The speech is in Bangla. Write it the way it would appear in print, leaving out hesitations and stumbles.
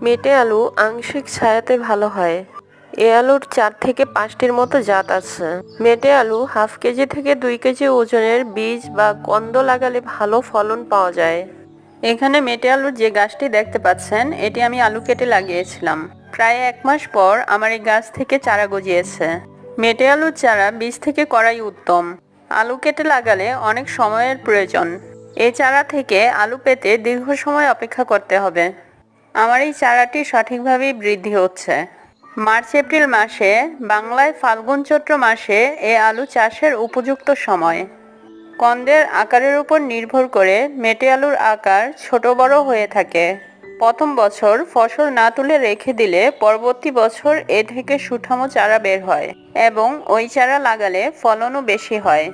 মেটে আলু আংশিক ছায়াতে ভালো হয়। এ আলুর 4 থেকে 5টির মতো জাত আছে। মেটে আলু হাফ কেজি থেকে 2 কেজি ওজনের বীজ বা কন্দ লাগালে ভালো ফলন পাওয়া যায়। এখানে মেটে আলুর যে গাছটি দেখতে পাচ্ছেন, এটি আমি আলু কেটে লাগিয়েছিলাম। প্রায় 1 মাস পর আমার এই গাছ থেকে চারা গজিয়েছে। মেটে আলুর চারা বীজ থেকে করাই উত্তম। আলু কেটে লাগালে অনেক সময়ের প্রয়োজন। এই চারা থেকে আলু পেতে দীর্ঘ সময় অপেক্ষা করতে হবে। আমার এই চারাটি সঠিকভাবেই বৃদ্ধি হচ্ছে। মার্চ এপ্রিল মাসে, বাংলায় ফাল্গুন চৈত্র মাসে এ আলু চাষের উপযুক্ত সময়। কন্দের আকারের উপর নির্ভর করে মেটে আলুর আকার ছোট বড় হয়ে থাকে। প্রথম বছর ফসল না তুলে রেখে দিলে পরবর্তী বছর এ থেকে সুঠামো চারা বের হয় এবং ওই চারা লাগালে ফলনও বেশি হয়।